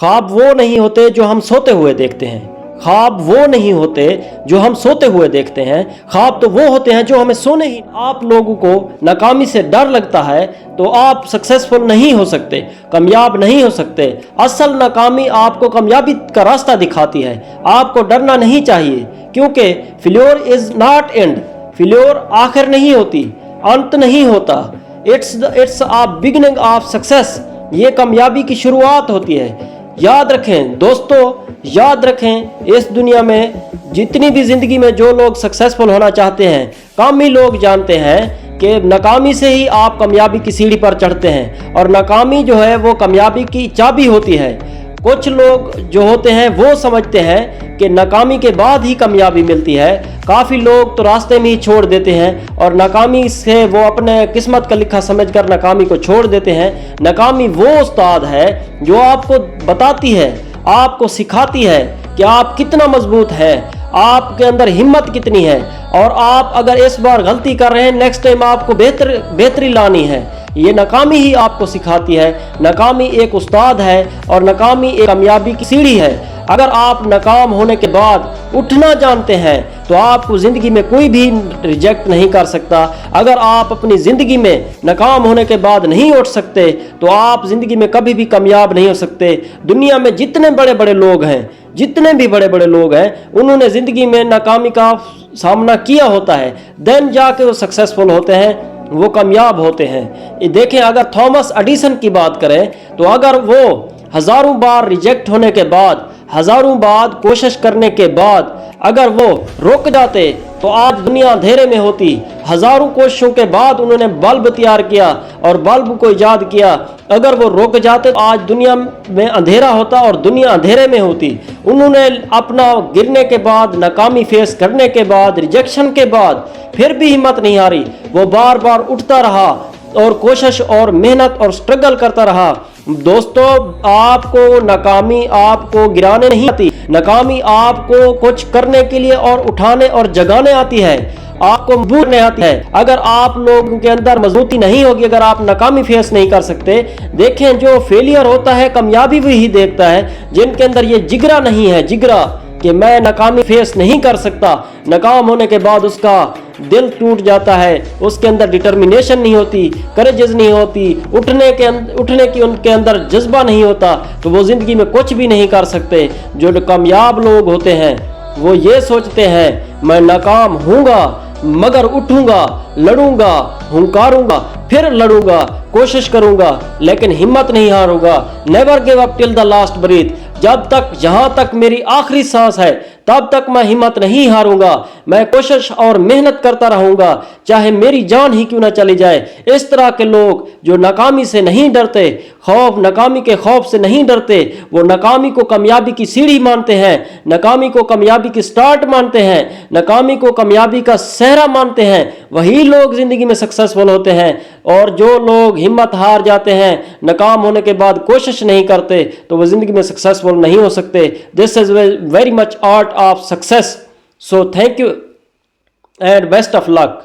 ख्वाब वो नहीं होते जो हम सोते हुए देखते हैं, ख्वाब वो नहीं होते जो हम सोते हुए देखते हैं, ख्वाब तो वो होते हैं जो हमें सोने ही। आप लोगों को नाकामी से डर लगता है तो आप सक्सेसफुल नहीं हो सकते, कामयाब नहीं हो सकते। असल नाकामी आपको कामयाबी का रास्ता दिखाती है। आपको डरना नहीं चाहिए, क्योंकि failure is not and, failure आखिर नहीं होती, अंत नहीं होता। It's a beginning of success, ये कामयाबी की शुरुआत होती है। याद रखें दोस्तों, याद रखें, इस दुनिया में जितनी भी ज़िंदगी में जो लोग सक्सेसफुल होना चाहते हैं, कम ही लोग जानते हैं कि नाकामी से ही आप कामयाबी की सीढ़ी पर चढ़ते हैं, और नाकामी जो है वो कामयाबी की चाबी होती है। कुछ लोग जो होते हैं वो समझते हैं कि नाकामी के बाद ही कामयाबी मिलती है। काफ़ी लोग तो रास्ते में ही छोड़ देते हैं और नाकामी से वो अपने किस्मत का लिखा समझकर नाकामी को छोड़ देते हैं। नाकामी वो उस्ताद है जो आपको बताती है, आपको सिखाती है कि आप कितना मजबूत हैं, आपके अंदर हिम्मत कितनी है, और आप अगर इस बार गलती कर रहे हैं, नेक्स्ट टाइम आपको बेहतरी लानी है। ये नाकामी ही आपको सिखाती है। नाकामी एक उस्ताद है और नाकामी एक कामयाबी की सीढ़ी है। अगर आप नाकाम होने के बाद उठना जानते हैं तो आपको ज़िंदगी में कोई भी रिजेक्ट नहीं कर सकता। अगर आप अपनी ज़िंदगी में नाकाम होने के बाद नहीं उठ सकते तो आप ज़िंदगी में कभी भी कामयाब नहीं हो सकते। दुनिया में जितने बड़े बड़े लोग हैं, जितने भी बड़े बड़े लोग हैं, उन्होंने ज़िंदगी में नाकामी का सामना किया होता है, देन जाके वो सक्सेसफुल होते हैं, वो कामयाब होते हैं। ये देखें, अगर थॉमस एडिसन की बात करें तो अगर वो हज़ारों बार रिजेक्ट होने के बाद, हज़ारों बार कोशिश करने के बाद अगर वो रुक जाते तो आज दुनिया अंधेरे में होती। हज़ारों कोशिशों के बाद उन्होंने बल्ब तैयार किया और बल्ब को ईजाद किया। अगर वो रुक जाते तो आज दुनिया में अंधेरा होता और दुनिया अंधेरे में होती। उन्होंने अपना गिरने के बाद, नाकामी फेस करने के बाद, रिजेक्शन के बाद फिर भी हिम्मत नहीं हारी। वो बार बार उठता रहा और कोशिश और मेहनत और स्ट्रगल करता रहा। दोस्तों, आपको नाकामी आपको गिराने नहीं आती, नाकामी आपको कुछ करने के लिए और उठाने और जगाने आती है, आपको मजबूर नहीं आती है। अगर आप लोगों के अंदर मजबूती नहीं होगी, अगर आप नाकामी फेस नहीं कर सकते, देखें जो फेलियर होता है कामयाबी भी ही देखता है। जिनके अंदर ये जिगरा नहीं है, जिगरा कि मैं नाकामी फेस नहीं कर सकता, नाकाम होने के बाद उसका दिल टूट जाता है, उसके अंदर डिटर्मिनेशन नहीं होती, करेजेस नहीं होती, उठने की उनके अंदर जज्बा नहीं होता, तो वो ज़िंदगी में कुछ भी नहीं कर सकते। जो कामयाब लोग होते हैं वो ये सोचते हैं, मैं नाकाम हूँगा मगर उठूँगा, लड़ूंगा, हुंकारूंगा, फिर लड़ूंगा, कोशिश करूंगा, लेकिन हिम्मत नहीं हारूंगा। Never give up till the last breath, जब तक जहाँ तक मेरी आखिरी सांस है तब तक मैं हिम्मत नहीं हारूंगा। मैं कोशिश और मेहनत करता रहूंगा, चाहे मेरी जान ही क्यों ना चली जाए। इस तरह के लोग जो नाकामी से नहीं डरते, नाकामी के खौफ से नहीं डरते, वो नाकामी को कामयाबी की सीढ़ी मानते हैं, नाकामी को कामयाबी की स्टार्ट मानते हैं, नाकामी को कामयाबी का सहरा मानते हैं, वही लोग ज़िंदगी में सक्सेसफुल होते हैं। और जो लोग हिम्मत हार जाते हैं, नाकाम होने के बाद कोशिश नहीं करते, तो वो ज़िंदगी में सक्सेसफुल नहीं हो सकते। This is very much art of success. So thank you and best of luck.